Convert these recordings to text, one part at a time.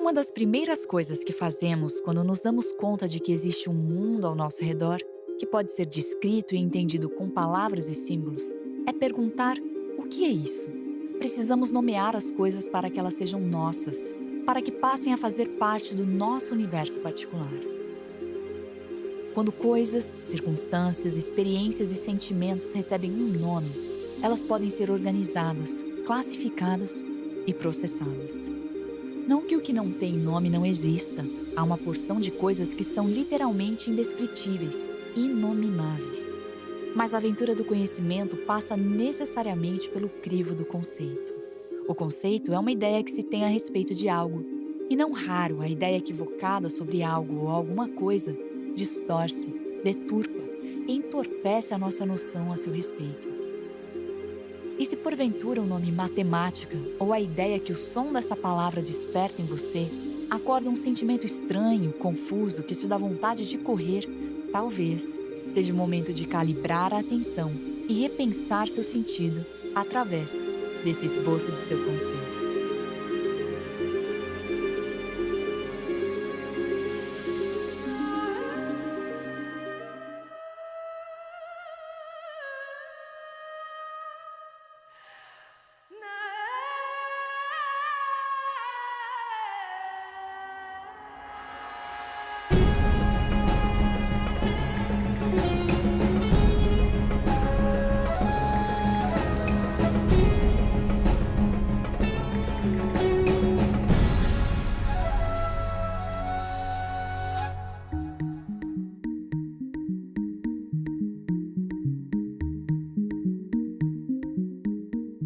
Uma das primeiras coisas que fazemos quando nos damos conta de que existe um mundo ao nosso redor, que pode ser descrito e entendido com palavras e símbolos, é perguntar: o que é isso? Precisamos nomear as coisas para que elas sejam nossas, para que passem a fazer parte do nosso universo particular. Quando coisas, circunstâncias, experiências e sentimentos recebem um nome, elas podem ser organizadas, classificadas e processadas. Não que o que não tem nome não exista, há uma porção de coisas que são literalmente indescritíveis, inomináveis. Mas a aventura do conhecimento passa necessariamente pelo crivo do conceito. O conceito é uma ideia que se tem a respeito de algo, e não raro a ideia equivocada sobre algo ou alguma coisa distorce, deturpa e entorpece a nossa noção a seu respeito. E se porventura o nome matemática ou a ideia que o som dessa palavra desperta em você acorda um sentimento estranho, confuso, que te dá vontade de correr, talvez seja o momento de calibrar a atenção e repensar seu sentido através desse esboço de seu conceito.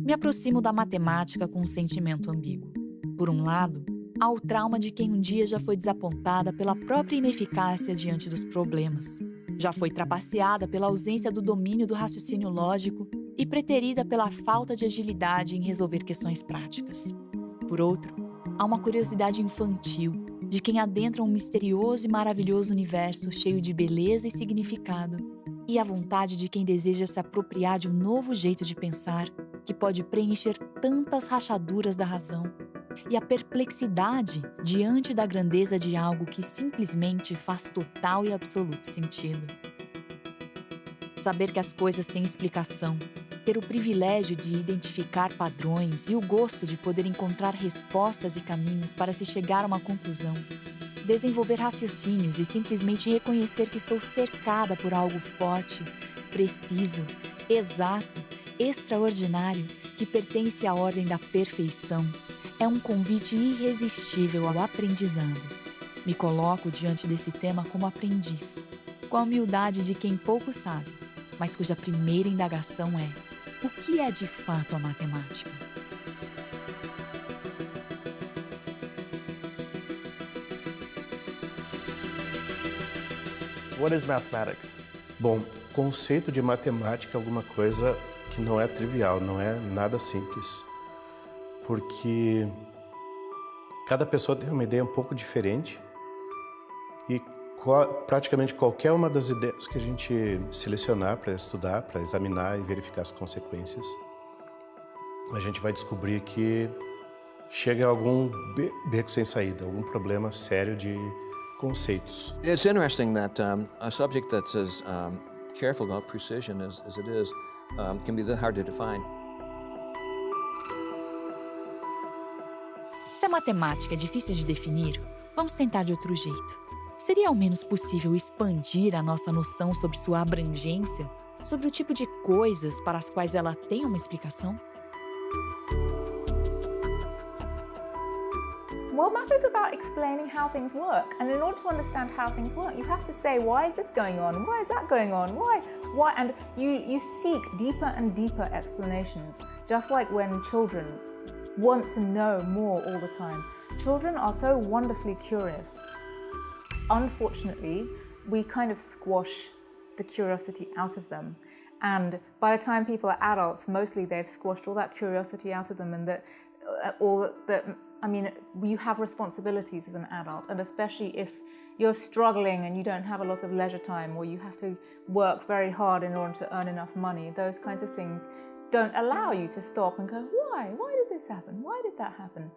Me aproximo da matemática com um sentimento ambíguo. Por um lado, há o trauma de quem um dia já foi desapontada pela própria ineficácia diante dos problemas. Já foi trapaceada pela ausência do domínio do raciocínio lógico e preterida pela falta de agilidade em resolver questões práticas. Por outro, há uma curiosidade infantil de quem adentra um misterioso e maravilhoso universo cheio de beleza e significado, e a vontade de quem deseja se apropriar de um novo jeito de pensar que pode preencher tantas rachaduras da razão, e a perplexidade diante da grandeza de algo que simplesmente faz total e absoluto sentido. Saber que as coisas têm explicação, ter o privilégio de identificar padrões e o gosto de poder encontrar respostas e caminhos para se chegar a uma conclusão. Desenvolver raciocínios e simplesmente reconhecer que estou cercada por algo forte, preciso, exato, extraordinário, que pertence à ordem da perfeição, é um convite irresistível ao aprendizado. Me coloco diante desse tema como aprendiz, com a humildade de quem pouco sabe, mas cuja primeira indagação é: o que é de fato a matemática? What is mathematics? Bom, o conceito de matemática é alguma coisa que não é trivial, não é nada simples, porque cada pessoa tem uma ideia um pouco diferente e praticamente qualquer uma das ideias que a gente selecionar para estudar, para examinar e verificar as consequências, a gente vai descobrir que chega a algum beco sem saída, algum problema sério de conceitos. It's interesting that a subject that's as careful about precision as it is can be hard to define. Se a matemática é difícil de definir, vamos tentar de outro jeito. Seria ao menos possível expandir a nossa noção sobre sua abrangência, sobre o tipo de coisas para as quais ela tem uma explicação? Well, math is about explaining how things work. And in order to understand how things work, you have to say, why is this going on? Why is that going on? Why? And you seek deeper and deeper explanations, just like when children want to know more all the time. Children are so wonderfully curious. Unfortunately, we kind of squash the curiosity out of them. And by the time people are adults, mostly they've squashed all that curiosity out of them, and you have responsibilities as an adult, and especially if you're struggling and you don't have a lot of leisure time, or you have to work very hard in order to earn enough money, those kinds of things don't allow you to stop and go, why? Why did this happen? Why did that happen?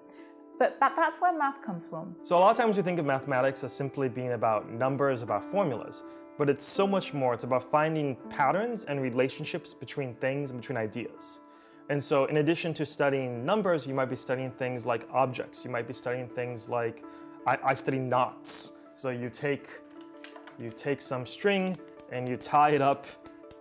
But that's where math comes from. So a lot of times we think of mathematics as simply being about numbers, about formulas, but it's so much more. It's about finding patterns and relationships between things and between ideas. And so in addition to studying numbers, you might be studying things like objects. You might be studying things like, I study knots. So you take some string and you tie it up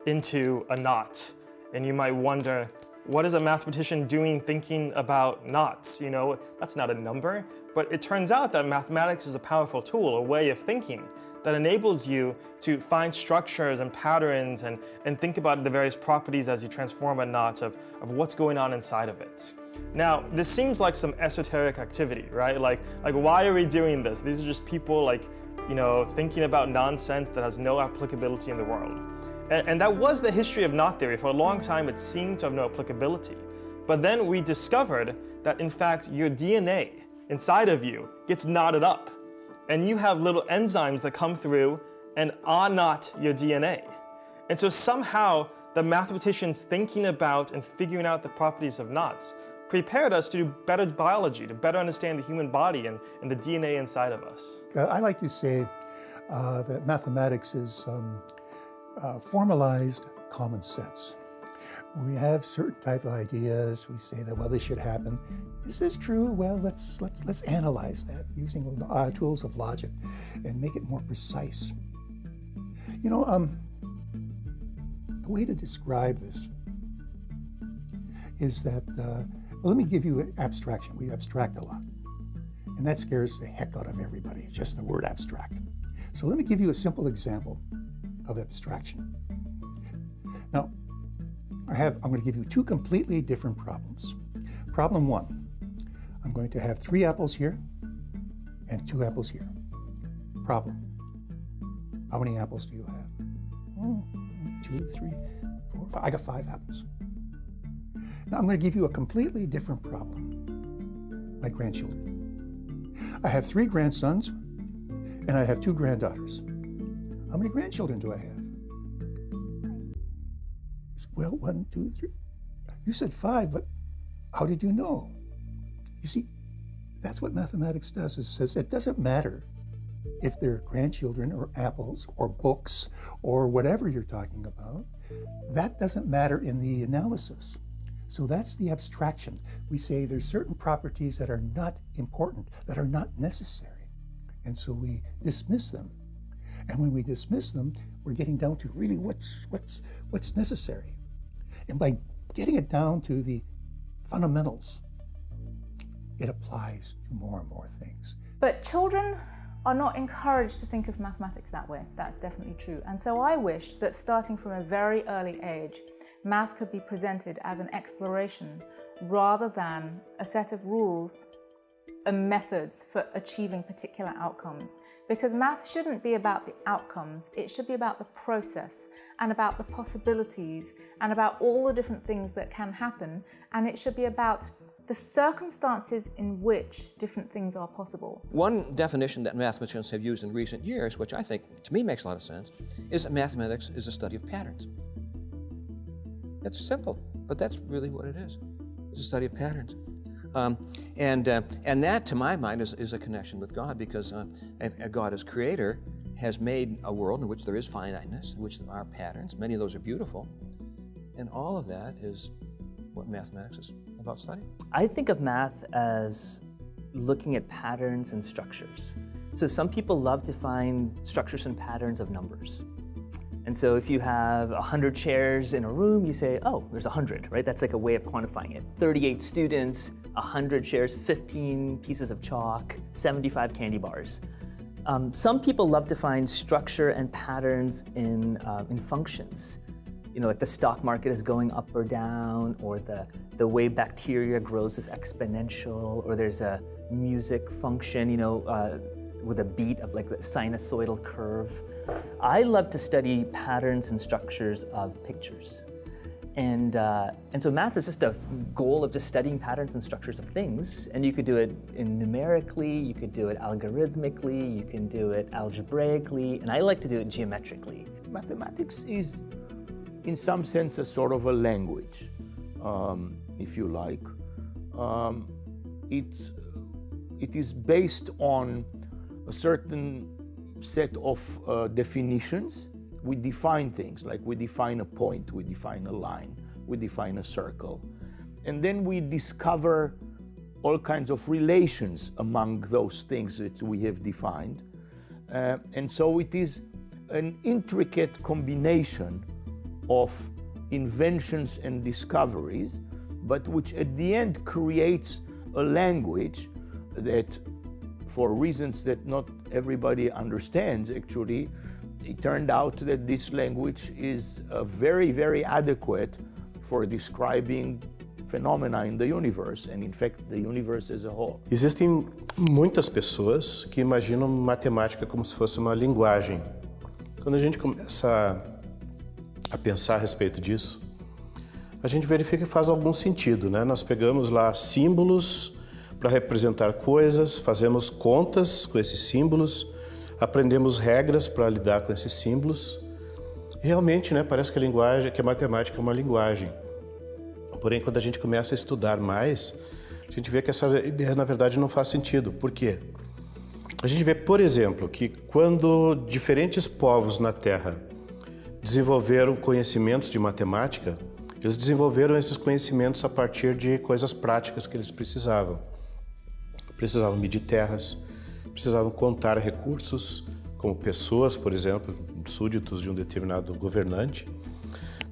into a knot. And you might wonder, what is a mathematician doing thinking about knots? You know, that's not a number. But it turns out that mathematics is a powerful tool, a way of thinking that enables you to find structures and patterns and think about the various properties as you transform a knot of what's going on inside of it. Now, this seems like some esoteric activity, right? Like why are we doing this? These are just people thinking about nonsense that has no applicability in the world. And that was the history of knot theory. For a long time, it seemed to have no applicability. But then we discovered that, in fact, your DNA inside of you gets knotted up. And you have little enzymes that come through and unknot your DNA. And so somehow, the mathematicians thinking about and figuring out the properties of knots prepared us to do better biology, to better understand the human body and the DNA inside of us. I like to say that mathematics is formalized common sense. When we have certain type of ideas, we say that, well, this should happen. Is this true? Well, let's analyze that using tools of logic and make it more precise. You know, a way to describe this is that, well, let me give you an abstraction. We abstract a lot, and that scares the heck out of everybody, just the word abstract. So let me give you a simple example of abstraction. Now, I'm going to give you two completely different problems. Problem one, I'm going to have 3 apples here and 2 apples here. Problem, how many apples do you have? 2, 3, 4, 5. I got 5 apples. Now I'm going to give you a completely different problem. My grandchildren. I have 3 grandsons and I have 2 granddaughters. How many grandchildren do I have? Well, 1, 2, 3. You said 5, but how did you know? You see, that's what mathematics does. It says it doesn't matter if they're grandchildren or apples or books or whatever you're talking about. That doesn't matter in the analysis. So that's the abstraction. We say there's certain properties that are not important, that are not necessary. And so we dismiss them. And when we dismiss them, we're getting down to really what's necessary. And by getting it down to the fundamentals, it applies to more and more things. But children are not encouraged to think of mathematics that way. That's definitely true. And so I wish that starting from a very early age, math could be presented as an exploration rather than a set of rules and methods for achieving particular outcomes. Because math shouldn't be about the outcomes, it should be about the process and about the possibilities and about all the different things that can happen, and it should be about the circumstances in which different things are possible. One definition that mathematicians have used in recent years, which I think, to me, makes a lot of sense, is that mathematics is a study of patterns. It's simple, but that's really what it is. It's a study of patterns. And that, to my mind, is a connection with God, because God as creator has made a world in which there is finiteness, in which there are patterns. Many of those are beautiful. And all of that is what mathematics is about studying. I think of math as looking at patterns and structures. So some people love to find structures and patterns of numbers. And so if you have 100 chairs in a room, you say, oh, there's 100, right? That's like a way of quantifying it. 38 students, 100 chairs, 15 pieces of chalk, 75 candy bars. Some people love to find structure and patterns in functions. You know, like the stock market is going up or down, or the way bacteria grows is exponential, or there's a music function, you know, with a beat of like the sinusoidal curve. I love to study patterns and structures of pictures. And so math is just a goal of just studying patterns and structures of things. And you could do it numerically, you could do it algorithmically, you can do it algebraically, and I like to do it geometrically. Mathematics is, in some sense, a sort of a language, if you like. It it is based on a certain set of definitions. We define things, like we define a point, we define a line, we define a circle. And then we discover all kinds of relations among those things that we have defined. And so it is an intricate combination of inventions and discoveries, but which at the end creates a language that, for reasons that not everybody understands actually, it turned out that this language is very, very adequate for describing phenomena in the universe, and in fact the universe as a whole. Existem muitas pessoas que imaginam matemática como se fosse uma linguagem. Quando a gente começa a pensar a respeito disso, a gente verifica que faz algum sentido, né? Nós pegamos lá símbolos para representar coisas, fazemos contas com esses símbolos, aprendemos regras para lidar com esses símbolos. E realmente, né, parece que a matemática é uma linguagem. Porém, quando a gente começa a estudar mais, a gente vê que essa ideia, na verdade, não faz sentido. Por quê? A gente vê, por exemplo, que quando diferentes povos na Terra desenvolveram conhecimentos de matemática, eles desenvolveram esses conhecimentos a partir de coisas práticas que eles precisavam. Precisavam medir terras, precisavam contar recursos, como pessoas, por exemplo, súditos de um determinado governante.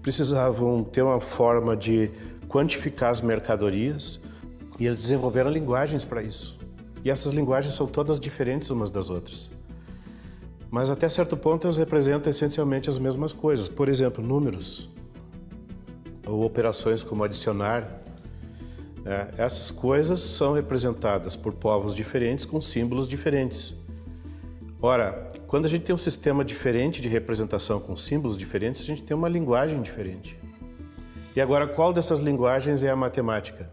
Precisavam ter uma forma de quantificar as mercadorias e eles desenvolveram linguagens para isso. E essas linguagens são todas diferentes umas das outras. Mas até certo ponto elas representam essencialmente as mesmas coisas. Por exemplo, números ou operações como adicionar. Essas coisas são representadas por povos diferentes com símbolos diferentes. Ora, quando a gente tem um sistema diferente de representação com símbolos diferentes, a gente tem uma linguagem diferente. E agora, qual dessas linguagens é a matemática?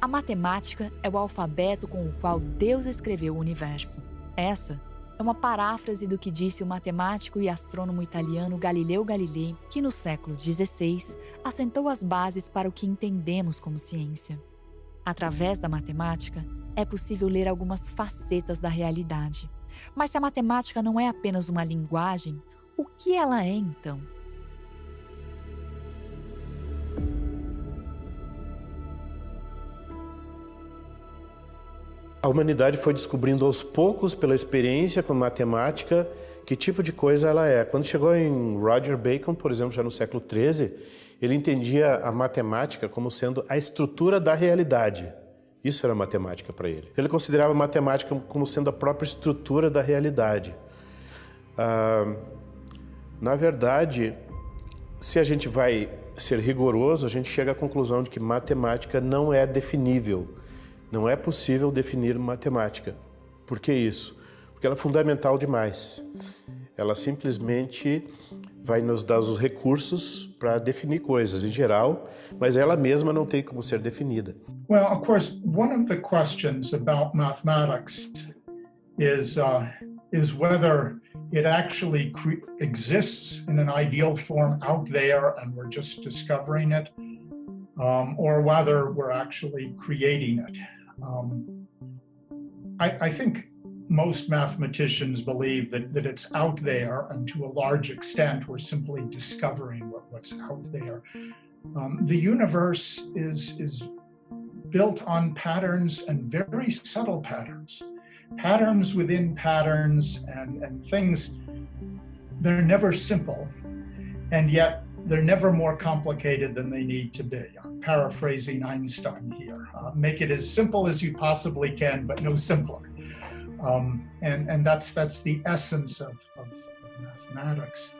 A matemática é o alfabeto com o qual Deus escreveu o universo. Essa é uma paráfrase do que disse o matemático e astrônomo italiano Galileu Galilei, que no século XVI assentou as bases para o que entendemos como ciência. Através da matemática, é possível ler algumas facetas da realidade. Mas se a matemática não é apenas uma linguagem, o que ela é então? A humanidade foi descobrindo aos poucos, pela experiência com matemática, que tipo de coisa ela é. Quando chegou em Roger Bacon, por exemplo, já no século XIII, ele entendia a matemática como sendo a estrutura da realidade. Isso era matemática para ele. Então, ele considerava a matemática como sendo a própria estrutura da realidade. Na verdade, se a gente vai ser rigoroso, a gente chega à conclusão de que matemática não é definível. Não é possível definir matemática. Por que isso? Porque ela é fundamental demais. Ela simplesmente vai nos dar os recursos para definir coisas em geral, mas ela mesma não tem como ser definida. Well, of course, one of the questions about mathematics is whether it actually exists in an ideal form out there and we're just discovering it, or whether we're actually creating it. I think most mathematicians believe that it's out there, and to a large extent we're simply discovering what's out there. The universe is built on patterns, and very subtle patterns. Patterns within patterns, and things, they're never simple, and yet they're never more complicated than they need to be. I'm paraphrasing Einstein here. Make it as simple as you possibly can, but no simpler. And that's the essence of mathematics.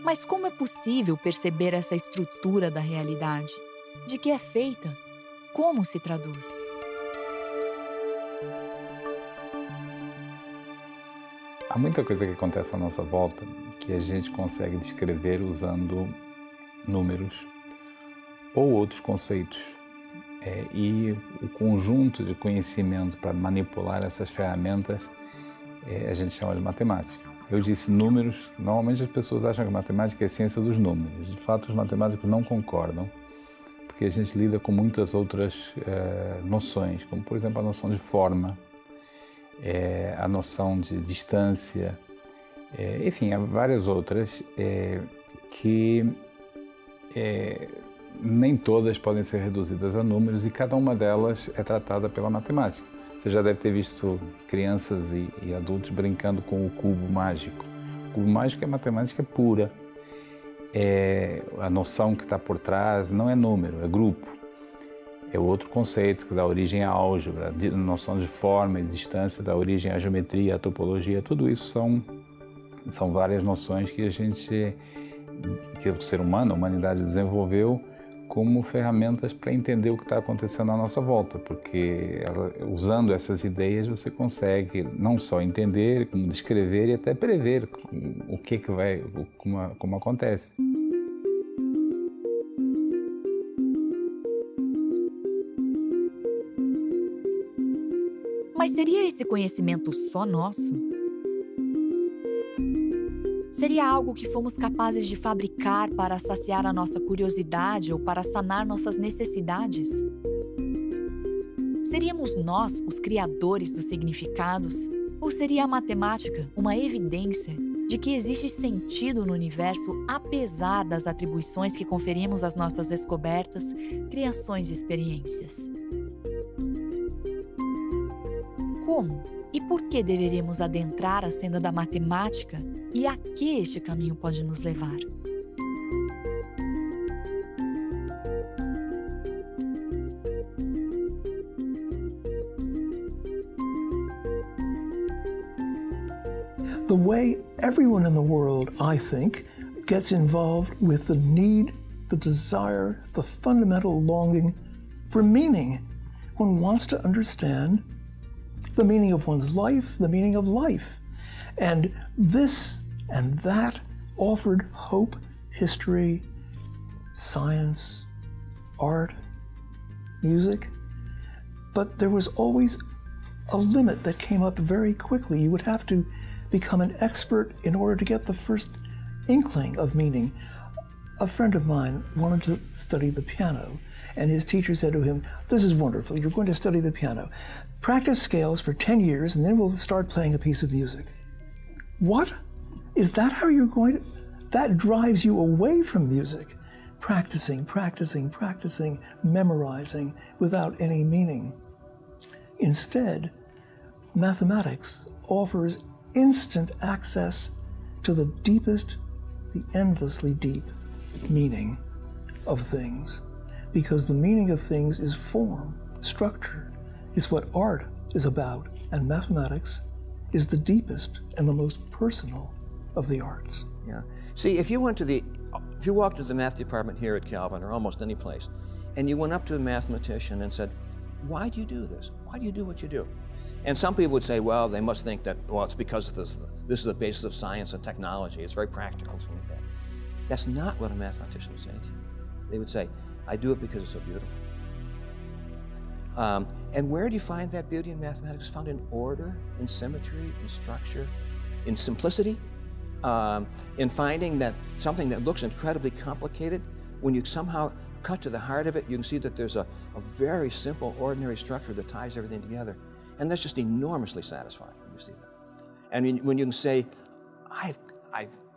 Mas como é possível perceber essa estrutura da realidade? De que é feita? Como se traduz? Há muita coisa que acontece à nossa volta que a gente consegue descrever usando números ou outros conceitos. E o conjunto de conhecimento para manipular essas ferramentas a gente chama de matemática. Eu disse números, normalmente as pessoas acham que a matemática é a ciência dos números. De fato, os matemáticos não concordam, porque a gente lida com muitas outras noções, como por exemplo a noção de forma, a noção de distância, enfim, há várias outras que nem todas podem ser reduzidas a números e cada uma delas é tratada pela matemática. Você já deve ter visto crianças e adultos brincando com o cubo mágico. O cubo mágico é matemática pura. A noção que está por trás não é número, é grupo. É outro conceito que dá origem à álgebra, a noção de forma e distância dá origem à geometria, à topologia. Tudo isso são várias noções que que o ser humano, a humanidade desenvolveu como ferramentas para entender o que está acontecendo à nossa volta, porque usando essas ideias você consegue não só entender, como descrever e até prever o que vai, como acontece. Mas seria esse conhecimento só nosso? Seria algo que fomos capazes de fabricar para saciar a nossa curiosidade ou para sanar nossas necessidades? Seríamos nós os criadores dos significados? Ou seria a matemática uma evidência de que existe sentido no universo apesar das atribuições que conferimos às nossas descobertas, criações e experiências? Como e por que deveríamos adentrar a senda da matemática e a que este caminho pode nos levar? The way everyone in the world, I think, gets involved with the need, the desire, the fundamental longing for meaning. One wants to understand the meaning of one's life, the meaning of life. And this and that offered hope, history, science, art, music. But there was always a limit that came up very quickly. You would have to become an expert in order to get the first inkling of meaning. A friend of mine wanted to study the piano, and his teacher said to him, "This is wonderful, you're going to study the piano. Practice scales for 10 years, and then we'll start playing a piece of music." What? Is that how you're going to? That drives you away from music. Practicing, practicing, practicing, memorizing without any meaning. Instead, mathematics offers instant access to the deepest, the endlessly deep meaning of things. Because the meaning of things is form, structure. It's what art is about, and mathematics is the deepest and the most personal of the arts. Yeah. See, if you walked to the math department here at Calvin or almost any place, and you went up to a mathematician and said, "Why do you do this? Why do you do what you do?" And some people would say, well, they must think that, well, it's because this is the basis of science and technology. It's very practical, something like that. That's not what a mathematician would say to you. They would say, "I do it because it's so beautiful." And where do you find that beauty in mathematics? It's found in order, in symmetry, in structure, in simplicity, in finding that something that looks incredibly complicated, when you somehow cut to the heart of it, you can see that there's a very simple, ordinary structure that ties everything together. And that's just enormously satisfying when you see that. And when you can say, I've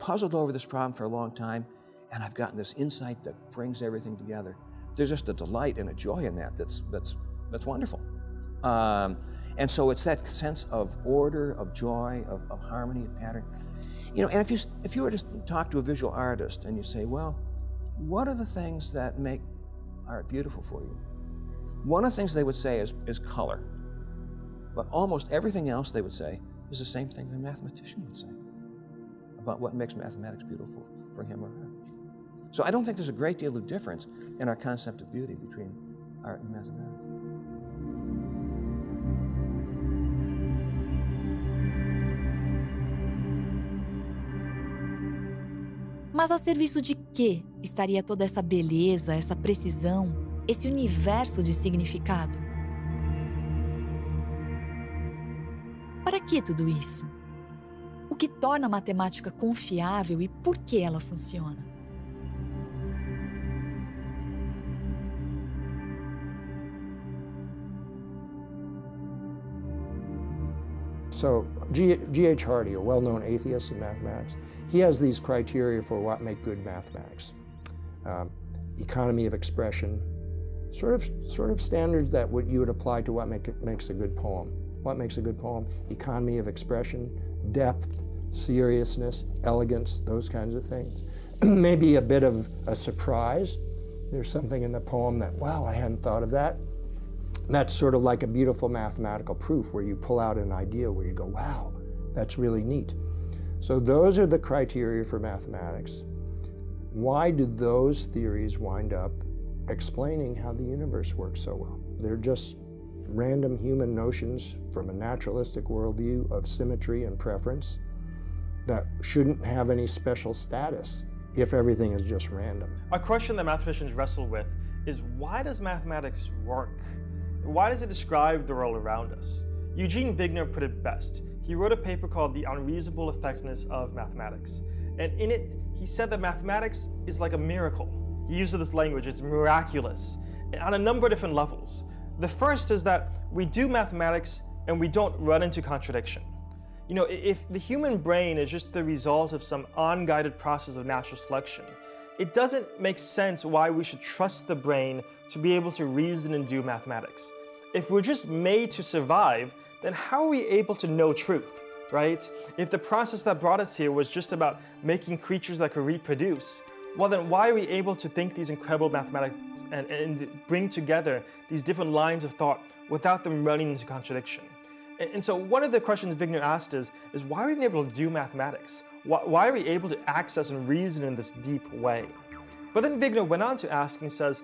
puzzled over this problem for a long time, and I've gotten this insight that brings everything together. There's just a delight and a joy in that's wonderful. And so it's that sense of order, of joy, of harmony, of pattern. You know, and if you were to talk to a visual artist and you say, well, what are the things that make art beautiful for you? One of the things they would say is color. But almost everything else they would say is the same thing the mathematician would say about what makes mathematics beautiful for him or her. So I don't think there's a great deal of difference in our concept of beauty between art and mathematics. Mas a serviço de quê estaria toda essa beleza, essa precisão, esse universo de significado? Para que tudo isso? que torna a matemática confiável e por que ela funciona? So G.H. Hardy, a well-known atheist in mathematics, he has these criteria for what make good mathematics. Economy of expression, sort of standards that you would apply to what makes a good poem. What makes a good poem? Economy of expression, depth, seriousness, elegance, those kinds of things. Maybe a bit of a surprise. There's something in the poem that, wow, I hadn't thought of that. That's sort of like a beautiful mathematical proof where you pull out an idea where you go, wow, that's really neat. So those are the criteria for mathematics. Why do those theories wind up explaining how the universe works so well? They're just random human notions from a naturalistic worldview of symmetry and preference that shouldn't have any special status if everything is just random. A question that mathematicians wrestle with is, why does mathematics work? Why does it describe the world around us? Eugene Wigner put it best. He wrote a paper called The Unreasonable Effectiveness of Mathematics. And in it, he said that mathematics is like a miracle. He uses this language, it's miraculous, on a number of different levels. The first is that we do mathematics and we don't run into contradiction. You know, if the human brain is just the result of some unguided process of natural selection, it doesn't make sense why we should trust the brain to be able to reason and do mathematics. If we're just made to survive, then how are we able to know truth, right? If the process that brought us here was just about making creatures that could reproduce, well then why are we able to think these incredible mathematics and bring together these different lines of thought without them running into contradiction? And so one of the questions Wigner asked is why are we even able to do mathematics? Why are we able to access and reason in this deep way? But then Wigner went on to ask, and he says,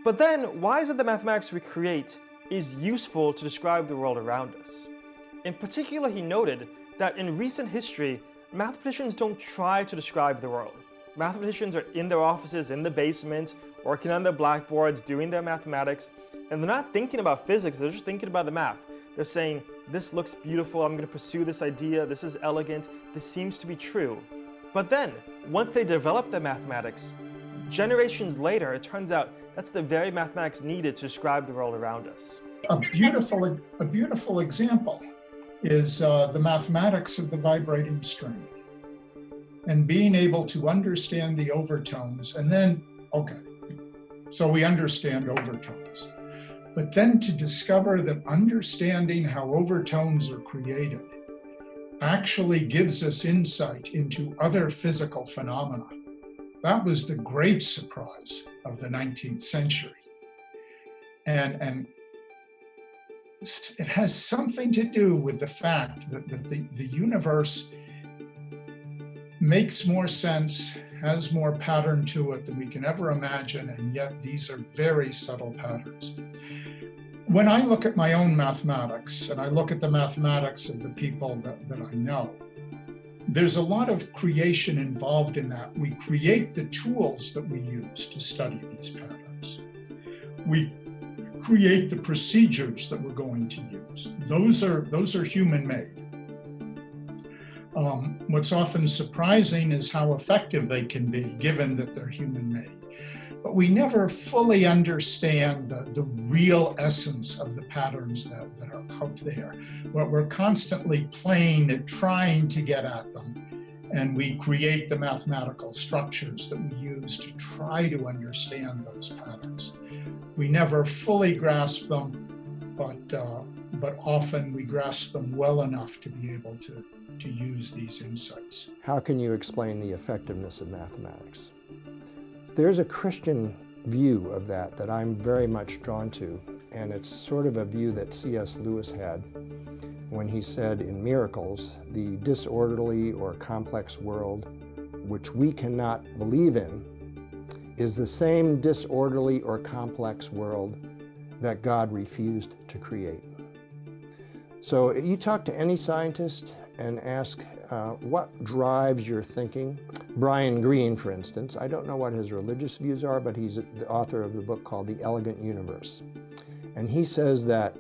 but then why is it that mathematics we create is useful to describe the world around us? In particular, he noted that in recent history, mathematicians don't try to describe the world. Mathematicians are in their offices, in the basement, working on their blackboards, doing their mathematics, and they're not thinking about physics, they're just thinking about the math. They're saying, this looks beautiful, I'm going to pursue this idea, this is elegant, this seems to be true. But then, once they develop the mathematics, generations later, it turns out that's the very mathematics needed to describe the world around us. A beautiful example is the mathematics of the vibrating string, and being able to understand the overtones, and then, okay, so we understand overtones. But then to discover that understanding how overtones are created actually gives us insight into other physical phenomena. That was the great surprise of the 19th century. And it has something to do with the fact that the universe makes more sense, has more pattern to it than we can ever imagine, and yet these are very subtle patterns. When I look at my own mathematics, and I look at the mathematics of the people that I know, there's a lot of creation involved in that. We create the tools that we use to study these patterns. We create the procedures that we're going to use. Those are human-made. What's often surprising is how effective they can be, given that they're human-made. But we never fully understand the real essence of the patterns that are out there. But we're constantly playing at trying to get at them, and we create the mathematical structures that we use to try to understand those patterns. We never fully grasp them, but often we grasp them well enough to be able to use these insights. How can you explain the effectiveness of mathematics? There's a Christian view of that I'm very much drawn to, and it's sort of a view that C.S. Lewis had when he said in Miracles, the disorderly or complex world which we cannot believe in is the same disorderly or complex world that God refused to create. So you talk to any scientist and ask what drives your thinking. Brian Greene, for instance, I don't know what his religious views are, but he's the author of the book called The Elegant Universe. And he says that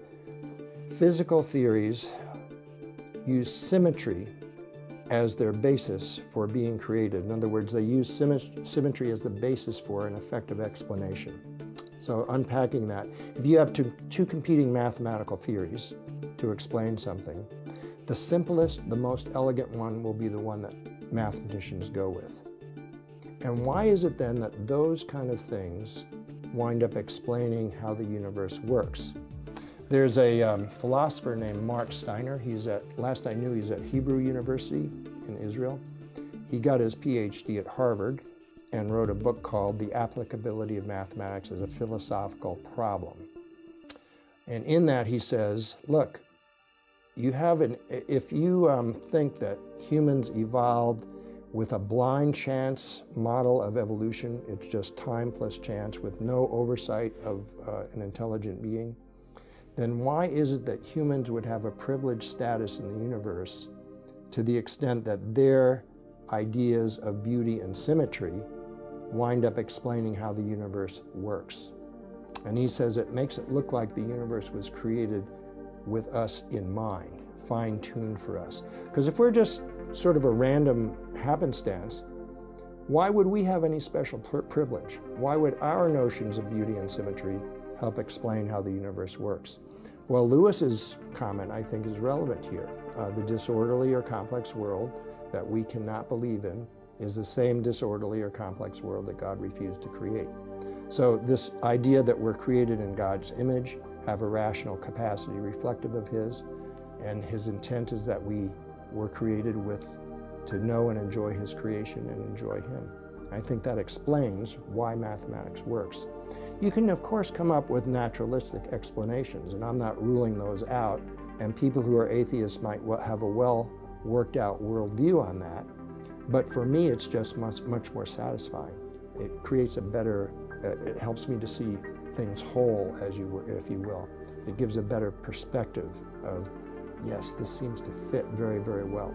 physical theories use symmetry as their basis for being created. In other words, they use symmetry as the basis for an effective explanation. So unpacking that, if you have two competing mathematical theories to explain something, the simplest, the most elegant one will be the one that mathematicians go with. And why is it then that those kind of things wind up explaining how the universe works? There's a philosopher named Mark Steiner. Last I knew, he's at Hebrew University in Israel. He got his PhD at Harvard and wrote a book called The Applicability of Mathematics as a Philosophical Problem. And in that he says, look, if you think that humans evolved with a blind chance model of evolution, it's just time plus chance with no oversight of an intelligent being, then why is it that humans would have a privileged status in the universe to the extent that their ideas of beauty and symmetry wind up explaining how the universe works? And he says it makes it look like the universe was created with us in mind, fine-tuned for us. Because if we're just sort of a random happenstance, why would we have any special privilege? Why would our notions of beauty and symmetry help explain how the universe works? Well, Lewis's comment, I think, is relevant here. The disorderly or complex world that we cannot believe in is the same disorderly or complex world that God refused to create. So this idea that we're created in God's image, have a rational capacity reflective of His, and His intent is that we were created to know and enjoy His creation and enjoy Him. I think that explains why mathematics works. You can, of course, come up with naturalistic explanations, and I'm not ruling those out, and people who are atheists might have a well worked out worldview on that. But for me, it's just much more satisfying. It creates a better, it helps me to see things whole, if you will. It gives a better perspective of, yes, this seems to fit very, very well.